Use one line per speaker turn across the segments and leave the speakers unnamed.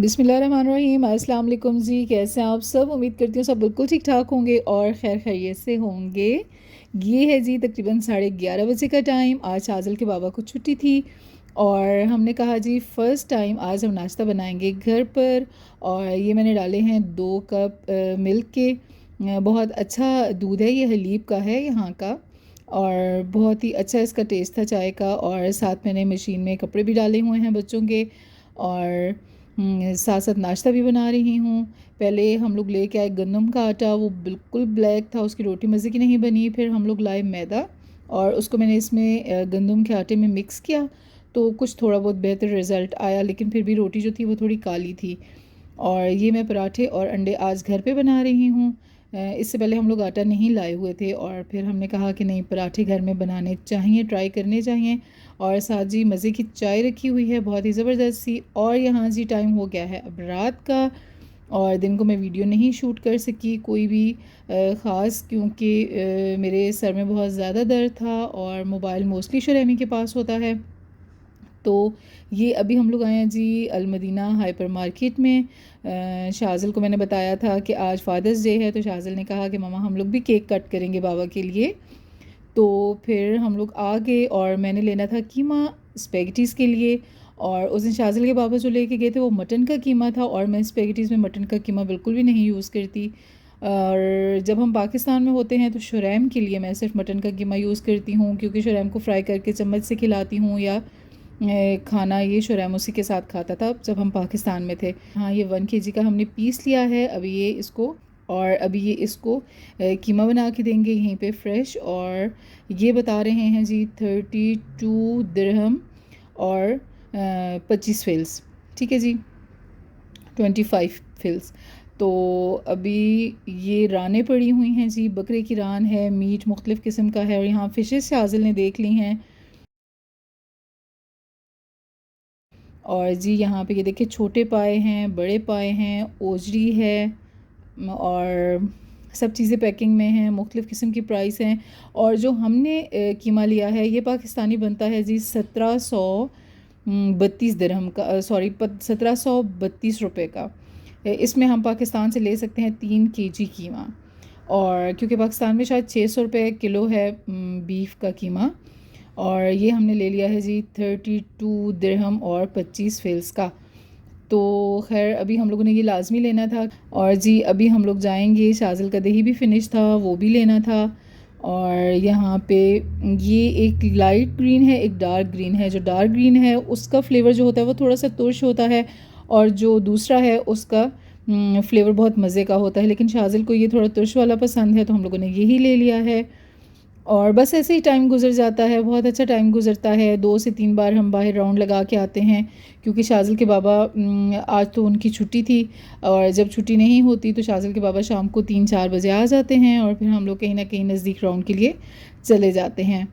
बिस्मिल्लाहिर्रहमानिर्रहीम। अस्सलाम वालेकुम जी। कैसे हैं आप सब? उम्मीद करती हूँ सब बिल्कुल ठीक ठाक होंगे और खैर खैरियत से होंगे। ये है जी तकरीबन 11:30 बजे का टाइम। आज शाज़िल के बाबा को छुट्टी थी और हमने कहा जी फ़र्स्ट टाइम आज हम नाश्ता बनाएंगे घर पर। और ये मैंने डाले हैं 2 कप मिल्क के। बहुत अच्छा दूध है, ये हलीब का है यहाँ का और बहुत ही अच्छा इसका टेस्ट था चाय का। और साथ मैंने मशीन में कपड़े भी डाले हुए हैं बच्चों के और साथ साथ नाश्ता भी बना रही हूँ। पहले हम लोग लेके आए गंदम का आटा, वो बिल्कुल ब्लैक था, उसकी रोटी मज़े की नहीं बनी। फिर हम लोग लाए मैदा और उसको मैंने इसमें गंदम के आटे में मिक्स किया तो कुछ थोड़ा बहुत बेहतर रिज़ल्ट आया, लेकिन फिर भी रोटी जो थी वो थोड़ी काली थी। और ये मैं पराठे और अंडे आज घर पे बना रही हूँ। इससे पहले हम लोग आटा नहीं लाए हुए थे और फिर हमने कहा कि नहीं, पराठे घर में बनाने चाहिए, ट्राई करने चाहिए। और साथ जी मज़े की चाय रखी हुई है, बहुत ही ज़बरदस्त सी। और यहाँ जी टाइम हो गया है अब रात का और दिन को मैं वीडियो नहीं शूट कर सकी कोई भी ख़ास, क्योंकि मेरे सर में बहुत ज़्यादा दर्द था और मोबाइल मोस्टली शुरैमी के पास होता है। तो ये अभी हम लोग आए हैं जी अलमदीना हाइपर मार्केट में। शाज़िल को मैंने बताया था कि आज फादर्स डे है, तो शाज़िल ने कहा कि मामा हम लोग भी केक कट करेंगे बाबा के लिए। तो फिर हम लोग आ गए और मैंने लेना था कीमा स्पेगेटीज़ के लिए। और उस दिन शाज़िल के बाबा जो लेके गए थे वो मटन का कीमा था और मैं स्पेगेटीज़ में मटन का कीमा बिल्कुल भी नहीं यूज़ करती। और जब हम पाकिस्तान में होते हैं तो शुरैम के लिए मैं सिर्फ मटन का कीमा यूज़ करती हूँ, क्योंकि शुरैम को फ्राई करके चम्मच से खिलाती हूँ या खाना ये शुरैम उसी के साथ खाता था जब हम पाकिस्तान में थे। हाँ, ये 1 kg का हमने पीस लिया है अभी ये इसको। और अभी ये इसको कीमा बना के देंगे यहीं पे फ्रेश। और ये बता रहे हैं जी 32 दिरहम और 25 फिल्स। ठीक है जी, 25 फिल्स। तो अभी ये रानें पड़ी हुई हैं जी, बकरे की रान है, मीट मुख्तलिफ़ किस्म का है और यहाँ फ़िशेस शाज़िल ने देख ली हैं। और जी यहाँ पे ये देखिए छोटे पाए हैं, बड़े पाए हैं, ओजरी है और सब चीज़ें पैकिंग में हैं, मुख्तलिफ़ किस्म की प्राइस हैं। और जो हमने कीमा लिया है ये पाकिस्तानी बनता है जी 1732 दिरहम का, सॉरी 1732 रुपये का। इसमें हम पाकिस्तान से ले सकते हैं 3 kg कीमा। और क्योंकि पाकिस्तान में शायद 600 रुपये किलो है बीफ का कीमा। और ये हमने ले लिया है जी 32 दिरहम और 25 फिल्स का। तो खैर अभी हम लोगों ने ये लाज़मी लेना था। और जी अभी हम लोग जाएंगे, शाज़िल का दही भी फ़िनिश था, वो भी लेना था। और यहाँ पे ये एक लाइट ग्रीन है, एक डार्क ग्रीन है। जो डार्क ग्रीन है उसका फ्लेवर जो होता है वो थोड़ा सा तुर्श होता है और जो दूसरा है उसका फ्लेवर बहुत मज़े का होता है, लेकिन शाज़िल को ये थोड़ा तुर्श वाला पसंद है तो हम लोगों ने यही ले लिया है। और बस ऐसे ही टाइम गुजर जाता है, बहुत अच्छा टाइम गुजरता है। 2 से 3 बार हम बाहर राउंड लगा के आते हैं, क्योंकि शाज़िल के बाबा आज तो उनकी छुट्टी थी और जब छुट्टी नहीं होती तो शाज़िल के बाबा शाम को 3-4 बजे आ जाते हैं और फिर हम लोग कहीं ना कहीं नज़दीक राउंड के लिए चले जाते हैं।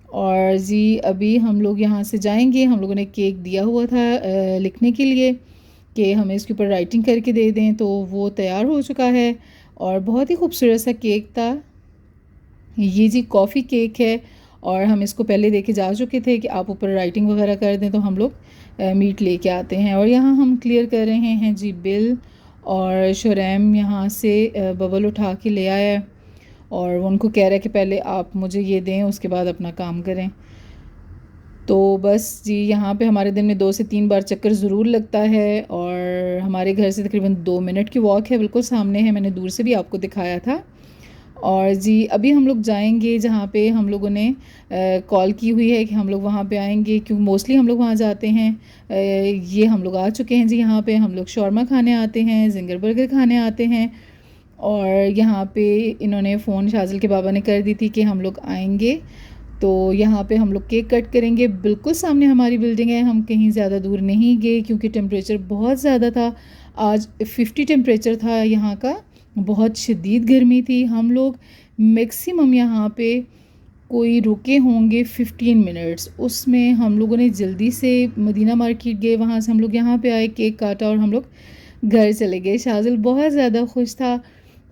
और जी अभी हम लोग यहाँ से जाएंगे। हम लोगों ने केक दिया हुआ था लिखने के लिए कि हमें इसके ऊपर राइटिंग करके दे दें, तो वो तैयार हो चुका है और बहुत ही खूबसूरत सा केक था। ये जी कॉफ़ी केक है और हम इसको पहले देके जा चुके थे कि आप ऊपर राइटिंग वगैरह कर दें, तो हम लोग मीट लेके आते हैं। और यहाँ हम क्लियर कर रहे हैं जी बिल। और शुरैम यहाँ से बबल उठा के ले आया है और वो उनको कह रहा है कि पहले आप मुझे ये दें उसके बाद अपना काम करें। तो बस जी यहाँ पे हमारे दिन में 2 से 3 बार चक्कर ज़रूर लगता है और हमारे घर से तकरीबन 2 मिनट की वॉक है, बिल्कुल सामने है, मैंने दूर से भी आपको दिखाया था। और जी अभी हम लोग जाएंगे जहाँ पे हम लोगों ने कॉल की हुई है कि हम लोग वहाँ पे आएंगे, क्योंकि मोस्टली हम लोग वहाँ जाते हैं। ये हम लोग आ चुके हैं जी, यहाँ पे हम लोग शौरमा खाने आते हैं, जिंगर बर्गर खाने आते हैं। और यहाँ पे इन्होंने फ़ोन शाज़िल के बाबा ने कर दी थी कि हम लोग आएंगे, तो यहाँ पे हम लोग केक कट करेंगे। बिल्कुल सामने हमारी बिल्डिंग है, हम कहीं ज़्यादा दूर नहीं गए क्योंकि टेम्परेचर बहुत ज़्यादा था। आज 50 टेम्परेचर था यहाँ का, बहुत शदीद गर्मी थी। हम लोग मैक्सिमम यहाँ पे कोई रुके होंगे 15 मिनट्स, उसमें हम लोगों ने जल्दी से मदीना मार्केट गए, वहाँ से हम लोग यहाँ पे आए, केक काटा और हम लोग घर चले गए। शाज़िल बहुत ज़्यादा खुश था